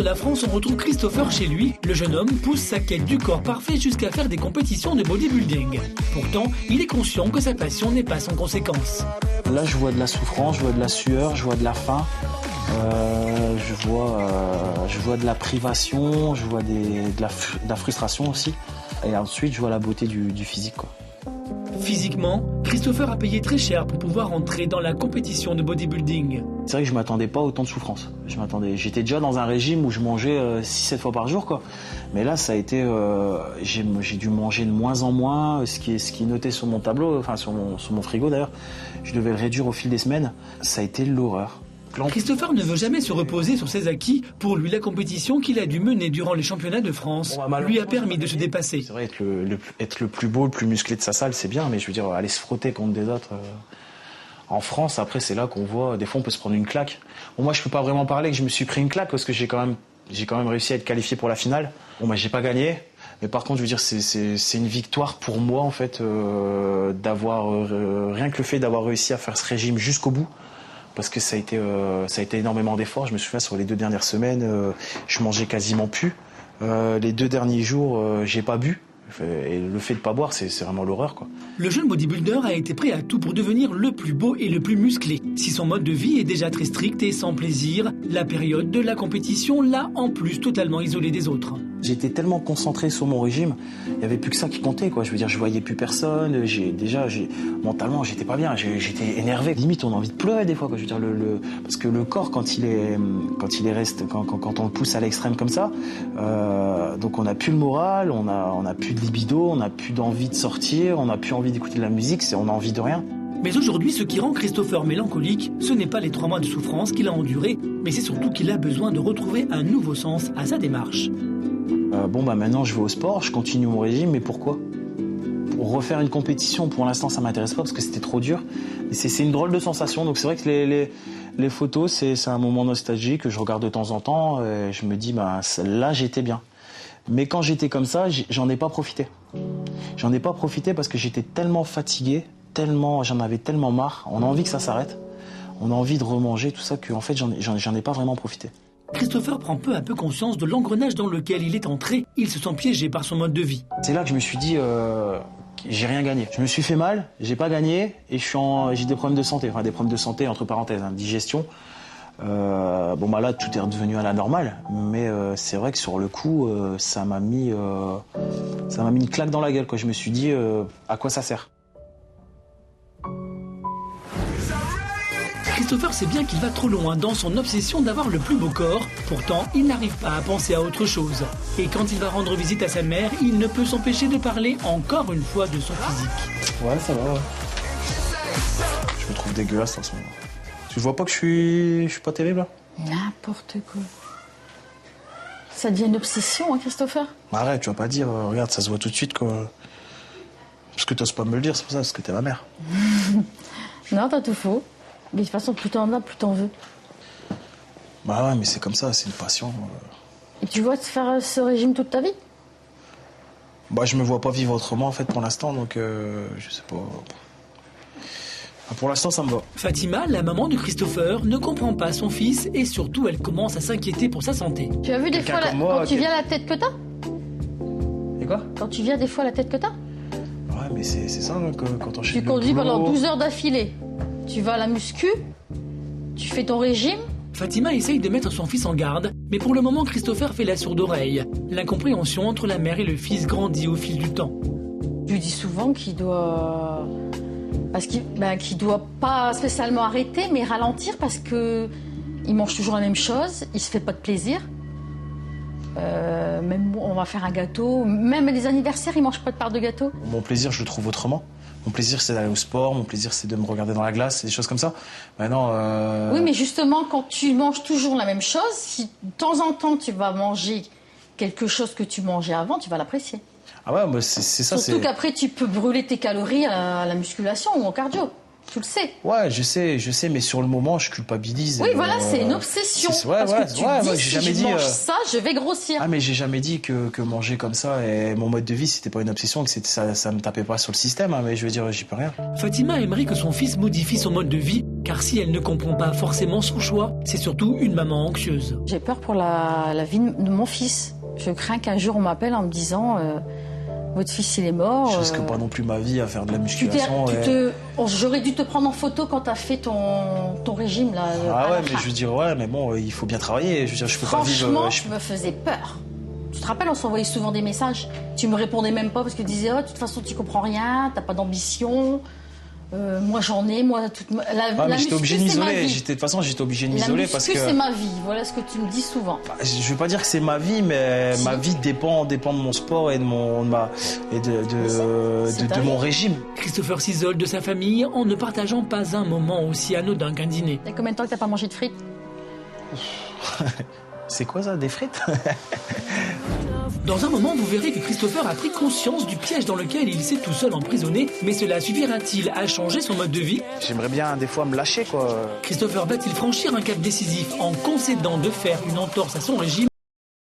de la France, on retrouve Christopher chez lui. Le jeune homme pousse sa quête du corps parfait jusqu'à faire des compétitions de bodybuilding. Pourtant, il est conscient que sa passion n'est pas sans conséquences. Là, je vois de la souffrance, je vois de la sueur, je vois de la faim, je vois de la privation, je vois de la frustration aussi. Et ensuite, je vois la beauté du physique, quoi. Physiquement, Christopher a payé très cher pour pouvoir entrer dans la compétition de bodybuilding. C'est vrai que je m'attendais pas à autant de souffrance. J'étais déjà dans un régime où je mangeais 6-7 fois par jour, quoi. Mais là, ça a été, j'ai dû manger de moins en moins, ce qui est noté sur mon tableau, enfin sur mon frigo d'ailleurs. Je devais le réduire au fil des semaines. Ça a été l'horreur. Christopher ne veut jamais se reposer sur ses acquis. Pour lui, la compétition qu'il a dû mener durant les championnats de France lui a permis de se dépasser. C'est vrai, être le plus beau, le plus musclé de sa salle, c'est bien, mais je veux dire, aller se frotter contre des autres... En France, après, c'est là qu'on voit, des fois, on peut se prendre une claque. Bon, moi, je peux pas vraiment parler que je me suis pris une claque parce que j'ai quand même réussi à être qualifié pour la finale. Bon, j'ai pas gagné. Mais par contre, je veux dire, c'est une victoire pour moi, en fait, rien que le fait d'avoir réussi à faire ce régime jusqu'au bout. Parce que ça a été énormément d'efforts. Je me souviens, sur les 2 dernières semaines, je mangeais quasiment plus. Les 2 derniers jours, j'ai pas bu. Et le fait de pas boire, c'est vraiment l'horreur, quoi. Le jeune bodybuilder a été prêt à tout pour devenir le plus beau et le plus musclé. Si son mode de vie est déjà très strict et sans plaisir, la période de la compétition l'a en plus totalement isolé des autres. J'étais tellement concentré sur mon régime, il n'y avait plus que ça qui comptait, quoi. Je veux dire, je voyais plus personne, mentalement, j'étais pas bien, j'étais énervé. Limite, on a envie de pleurer des fois, quoi. Je veux dire, parce que le corps, quand on le pousse à l'extrême comme ça, donc on n'a plus le moral, on a plus de libido, on n'a plus d'envie de sortir, on n'a plus envie d'écouter de la musique, on a envie de rien. Mais aujourd'hui, ce qui rend Christopher mélancolique, ce n'est pas les 3 mois de souffrance qu'il a endurés, mais c'est surtout qu'il a besoin de retrouver un nouveau sens à sa démarche. Maintenant je vais au sport, je continue mon régime, mais pourquoi ? Pour refaire une compétition, pour l'instant ça m'intéresse pas parce que c'était trop dur. Et c'est une drôle de sensation, donc c'est vrai que les photos, c'est un moment nostalgique que je regarde de temps en temps, et je me dis, là j'étais bien. Mais quand j'étais comme ça, j'en ai pas profité. J'en ai pas profité parce que j'étais tellement fatigué, j'en avais tellement marre, on a envie que ça s'arrête, on a envie de remanger, tout ça, qu'en fait j'en ai pas vraiment profité. Christopher prend peu à peu conscience de l'engrenage dans lequel il est entré. Il se sent piégé par son mode de vie. C'est là que je me suis dit, j'ai rien gagné. Je me suis fait mal, j'ai pas gagné et j'ai des problèmes de santé. Enfin, des problèmes de santé, entre parenthèses, digestion. Là, tout est redevenu à la normale. Mais c'est vrai que sur le coup, ça m'a mis une claque dans la gueule, quoi. Je me suis dit, à quoi ça sert ? Christopher sait bien qu'il va trop loin dans son obsession d'avoir le plus beau corps. Pourtant, il n'arrive pas à penser à autre chose. Et quand il va rendre visite à sa mère, il ne peut s'empêcher de parler encore une fois de son physique. Ouais, ça va, ouais. Je me trouve dégueulasse en ce moment. Tu vois pas que je suis pas terrible, là ? N'importe quoi. Ça devient une obsession, hein, Christopher ? Arrête, tu vas pas dire, regarde, ça se voit tout de suite, quoi. Parce que t'oses pas me le dire, c'est pour ça, parce que t'es ma mère. Non, t'as tout faux. Mais de toute façon, plus t'en as, plus t'en veux. Bah ouais, mais c'est comme ça, c'est une passion. Et tu vois te faire ce régime toute ta vie ? Je me vois pas vivre autrement, en fait, pour l'instant, donc je sais pas. Pour l'instant, ça me va. Fatima, la maman de Christopher, ne comprend pas son fils et surtout, elle commence à s'inquiéter pour sa santé. Tu as vu des fois, quand tu viens la tête que t'as ? Et quoi ? Quand tu viens des fois la tête que t'as ? Ouais, mais c'est ça, quand on enchaîne. Tu conduis pendant 12 heures d'affilée. Tu vas à la muscu, tu fais ton régime. Fatima essaye de mettre son fils en garde, mais pour le moment, Christopher fait la sourde oreille. L'incompréhension entre la mère et le fils grandit au fil du temps. Je lui dis souvent qu'il doit... qu'il doit pas spécialement arrêter, mais ralentir parce que il mange toujours la même chose, il se fait pas de plaisir. Même on va faire un gâteau, même les anniversaires, il mange pas de part de gâteau. Mon plaisir, je le trouve autrement. Mon plaisir, c'est d'aller au sport. Mon plaisir, c'est de me regarder dans la glace. C'est des choses comme ça. Maintenant, Oui, mais justement, quand tu manges toujours la même chose, si de temps en temps, tu vas manger quelque chose que tu mangeais avant, tu vas l'apprécier. Ah ouais, c'est ça. Surtout qu'après, tu peux brûler tes calories à la musculation ou au cardio. Tu le sais. Ouais, je sais, mais sur le moment, je culpabilise. Oui, voilà, c'est une obsession. Moi, j'ai jamais dit, dit. Mange ça, je vais grossir. Ah, mais j'ai jamais dit que manger comme ça et mon mode de vie, c'était pas une obsession, que ça me tapait pas sur le système. Mais je veux dire, j'y peux rien. Fatima aimerait que son fils modifie son mode de vie, car Car si elle ne comprend pas forcément son choix, c'est surtout une maman anxieuse. J'ai peur pour la vie de mon fils. Je crains qu'un jour on m'appelle en me disant votre fils il est mort. Je risque pas non plus ma vie à faire de la musculation. J'aurais dû te prendre en photo quand tu as fait ton régime là. Ah ouais, mais je veux dire mais bon, il faut bien travailler. Je veux dire, je peux pas vivre. Franchement, je me faisais peur. Tu te rappelles, on s'envoyait souvent des messages. Tu me répondais même pas parce que tu disais de toute façon tu comprends rien, t'as pas d'ambition. Moi j'en ai, mais j'étais obligé de m'isoler. De toute façon, j'étais obligé de m'isoler parce que c'est ma vie. Voilà ce que tu me dis souvent. Je veux pas dire que c'est ma vie, mais ma vie dépend de mon sport et de mon régime. Christopher s'isole de sa famille en ne partageant pas un moment aussi anodin qu'un dîner. Il y a combien de temps que t'as pas mangé de frites? C'est quoi ça, des frites? Dans un moment, vous verrez que Christopher a pris conscience du piège dans lequel il s'est tout seul emprisonné, mais cela suffira-t-il à changer son mode de vie? J'aimerais bien des fois me lâcher, quoi. Christopher va-t-il franchir un cap décisif en concédant de faire une entorse à son régime?